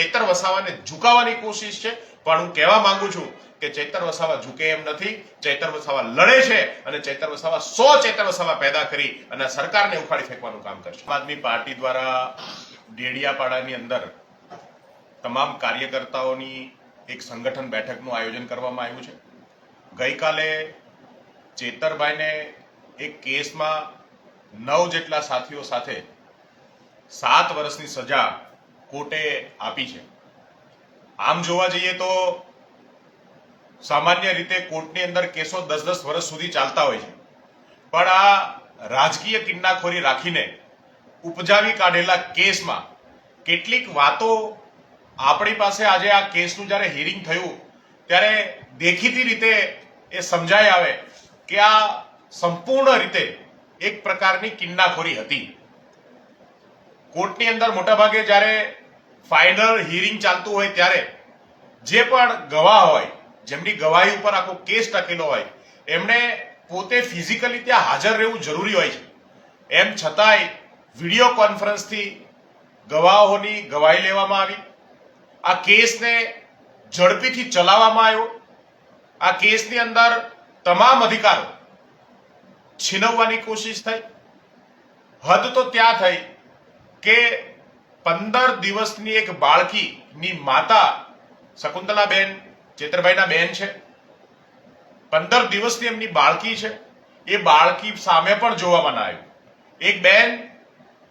ચૈતર વસાવાને ઝુકાવવાની કોશિશ છે, પણ હું કહેવા માંગુ છું કે ચૈતર વસાવા ઝૂકે એમ નથી. ચૈતર વસાવા લડે છે અને ચૈતર વસાવા 100 ચૈતર વસાવા પેદા કરી અને સરકારને ઉખાડી ફેંકવાનું કામ કરશે. આમ આદમી પાર્ટી દ્વારા ડેડિયાપાડાની અંદર તમામ કાર્યકર્તાઓની એક સંગઠન બેઠકનું આયોજન કરવામાં આવ્યું છે. ગઈકાલે ચેતરભાઈને એક કેસમાં 9 જેટલા સાથીઓ સાથે 7 વર્ષની સજા કોર્ટે આપી છે. આમ જોવા જઈએ તો સામાન્ય રીતે કોર્ટની અંદર કેસો 10-10 વર્ષ સુધી ચાલતા હોય છે, પણ આ રાજકીય કિન્નાખોરી રાખીને ઉપજાવી કાઢેલા કેસમાં કેટલીક વાતો આપણી પાસે આજે આ કેસનું જ્યારે હિયરિંગ થયું ત્યારે દેખીતી રીતે એ સમજાઈ આવે કે આ સંપૂર્ણ રીતે એક પ્રકારની કિન્નાખોરી હતી. કોર્ટની અંદર મોટાભાગે જ્યારે ફાઇનલ હિયરિંગ ચાલતું હોય ત્યારે જે પણ ગવાહ હોય, જેમની ગવાહી ઉપર આખો કેસ ટકેલો હોય, એમણે પોતે ફિઝિકલી ત્યાં હાજર રહેવું જરૂરી હોય છે. એમ છતાંય વિડીયો કોન્ફરન્સથી ગવાહોની ગવાહી લેવામાં આવી. આ કેસને ઝડપીથી ચલાવવામાં આવ્યો. આ કેસની અંદર તમામ અધિકારો છીનવવાની કોશિશ થઈ. હદ તો ત્યાં થઈ કે 15 દિવસની એક બાળકીની માતા શકુંતલાબેન ચેતરભાઈના બેન છે, 15 દિવસની એમની બાળકી છે, એ બાળકી સામે પણ જોવામાં ના આવ્યું. એક બેન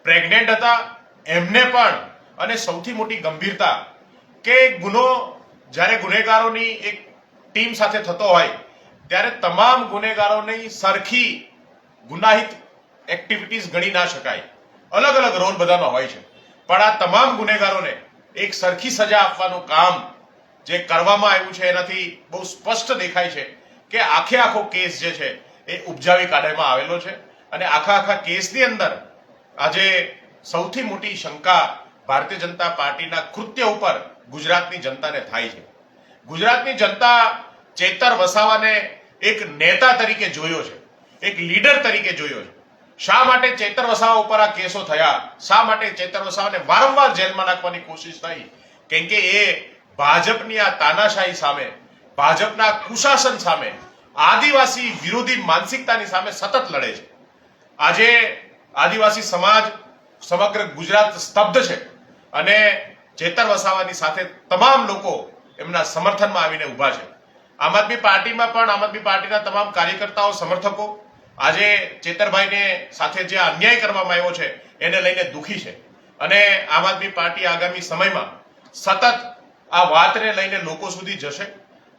પ્રેગ્નેન્ટ હતા, એમને પણ. અને સૌથી મોટી ગંભીરતા કે ગુનો જ્યારે ગુનેગારોની એક ટીમ સાથે થતો હોય ત્યારે તમામ ગુનેગારોની સરખી ગુનાહિત એક્ટિવિટીઝ ગણી ના શકાય. અલગ અલગ રોલ બધાનો હોય છે, પણ આ તમામ ગુનેગારોને એક સરખી સજા આપવાનું કામ જે કરવામાં આવ્યું છે એનાથી બહુ સ્પષ્ટ દેખાય છે કે આખો કેસ જે છે એ ઉપજાવી કાઢવામાં આવેલો છે. અને આખા કેસની અંદર આજે સૌથી મોટી શંકા ભારતીય જનતા પાર્ટીના કૃત્ય ઉપર ગુજરાતની જનતાને થાય છે. ગુજરાતની જનતા ચેતર વસાવાને એક નેતા તરીકે જોયો છે, એક લીડર તરીકે જોયો છે. શા માટે ચેતર વસાવા ઉપર આ કેસો થયા? શા માટે ચેતર વસાવાને વારંવાર જેલમાં નાખવાની કોશિશ થઈ? કેમ કે એ ભાજપની આ તાનાશાહી સામે, ભાજપના કુશાસન સામે, આદિવાસી વિરોધી માનસિકતાની સામે સતત લડે છે. આજે આદિવાસી સમાજ સમગ્ર ગુજરાત સ્તબ્ધ છે અને ચેતર વસાવાની સાથે તમામ લોકો એમના સમર્થનમાં આવીને ઊભા છે. આમ આદમી પાર્ટીમાં પણ આમ આદમી પાર્ટીના તમામ કાર્યકર્તાઓ, સમર્થકો આજે ચેતરભાઈને સાથે જે અન્યાય કરવામાં આવ્યો છે એને લઈને દુઃખી છે. અને આમ આદમી પાર્ટી આગામી સમયમાં સતત આ વાતને લઈને લોકો સુધી જશે.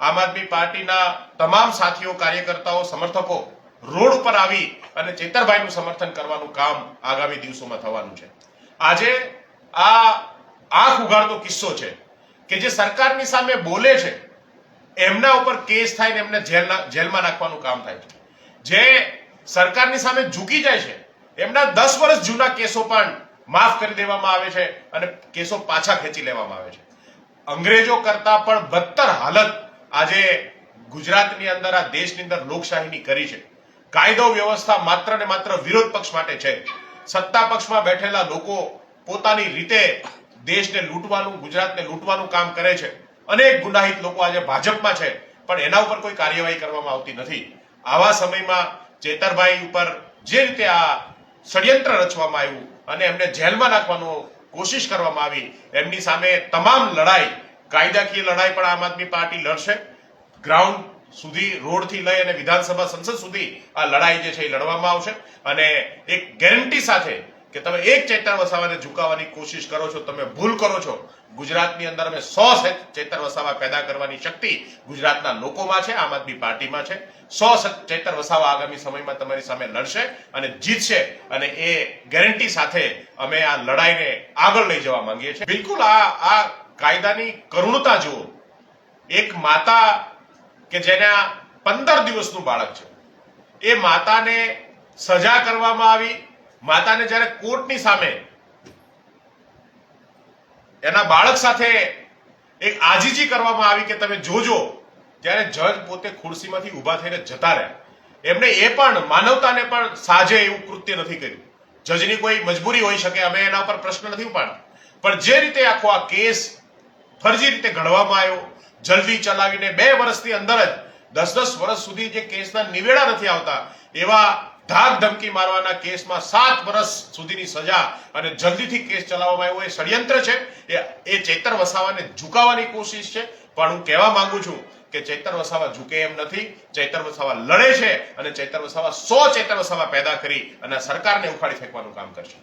આમ આદમી પાર્ટીના તમામ સાથીઓ, કાર્યકર્તાઓ, સમર્થકો રોડ ઉપર આવી અને ચેતરભાઈનું સમર્થન કરવાનું કામ આગામી દિવસોમાં થવાનું છે. આજે આ આંખ ઉઘાડતો કિસ્સો છે કે જે સરકારની સામે બોલે છે એમના ઉપર કેસ થાય ને એમને જેલમાં નાખવાનું કામ થાય છે. જે સરકારની સામે ઝૂકી જાય છે એમના 10 વર્ષ જૂના કેસો પણ માફ કરી દેવામાં આવે છે અને કેસો પાછા ખેંચી લેવામાં આવે છે. અંગ્રેજો કરતા પણ બદતર હાલત આજે ગુજરાતની અંદર, આ દેશની અંદર લોકશાહીની કરી છે. કાયદો વ્યવસ્થા માત્ર ને માત્ર વિરોધ પક્ષ માટે છે. સત્તા પક્ષમાં બેઠેલા લોકો પોતાની રીતે દેશને લૂંટવાનું, ગુજરાતને લૂંટવાનું કામ કરે છે. અનેક ગુનાહિત લોકો આજે ભાજપમાં છે, પણ એના ઉપર કોઈ કાર્યવાહી કરવામાં આવતી નથી. આવા સમયમાં ચેતરભાઈ ઉપર જે રીતે આ ષડયંત્ર રચવામાં આવ્યું અને એમને જેલમાં નાખવાનો કોશિશ કરવામાં આવી, એમની સામે તમામ લડાઈ, કાયદાકીય લડાઈ પણ આમ આદમી પાર્ટી લડશે. ગ્રાઉન્ડ સુધી, રોડથી લઈ અને વિધાનસભા, સંસદ સુધી આ લડાઈ જે છે એ લડવામાં આવશે. અને એક ગેરંટી સાથે કે તમે એક ચેતર વસાવાને ઝુકાવવાની કોશિશ કરો છો, તમે ભૂલ કરો છો. ગુજરાતની અંદર અમે 100 ચેતર વસાવા પેદા કરવાની શક્તિ ગુજરાતના લોકોમાં છે, આમ આદમી પાર્ટીમાં છે. 100 ચેતર વસાવા આગામી સમયમાં તમારી સામે લડશે અને જીતશે. અને એ ગેરંટી સાથે અમે આ લડાઈને આગળ લઈ જવા માંગીએ છીએ. બિલકુલ આ કાયદાની કરુણતા જુઓ. એક માતા કે જેના 15 દિવસનું બાળક છે, એ માતાને સજા કરવામાં આવી. માતાને જ્યારે કોર્ટની સામે એના બાળક સાથે એક આજીજી કરવામાં આવી કે તમે જોજો, ત્યારે જજ પોતે ખુરશીમાંથી ઊભા થઈને જતા રહ્યા. એમને એ પણ માનવતાને પણ સાજે એવું કૃત્ય નથી કર્યું. જજની કોઈ મજબૂરી હોઈ શકે, અમે એના ઉપર પ્રશ્ન નથી ઉપાડતા, પણ જે રીતે આખો આ કેસ ફરજી રીતે ઘડવામાં આવ્યો, જલ્દી ચલાવીને 2 વર્ષની અંદર જ 10-10 વર્ષ સુધી જે કેસના નિવેડા નથી આવતા એવા ધાક ધમકી મારવાના કેસમાં 7 વર્ષ સુધીની સજા અને જલ્દીથી કેસ ચલાવવામાં આવ્યો એ ષડયંત્ર છે. એ ચૈતર વસાવાને ઝુકાવવાની કોશિશ છે. પણ હું કહેવા માંગુ છું કે ચૈતર વસાવા ઝૂકે એમ નથી. ચૈતર વસાવા લડે છે અને ચૈતર વસાવા 100 ચૈતર વસાવા પેદા કરી અને સરકારને ઉખાડી ફેંકવાનું કામ કરશે.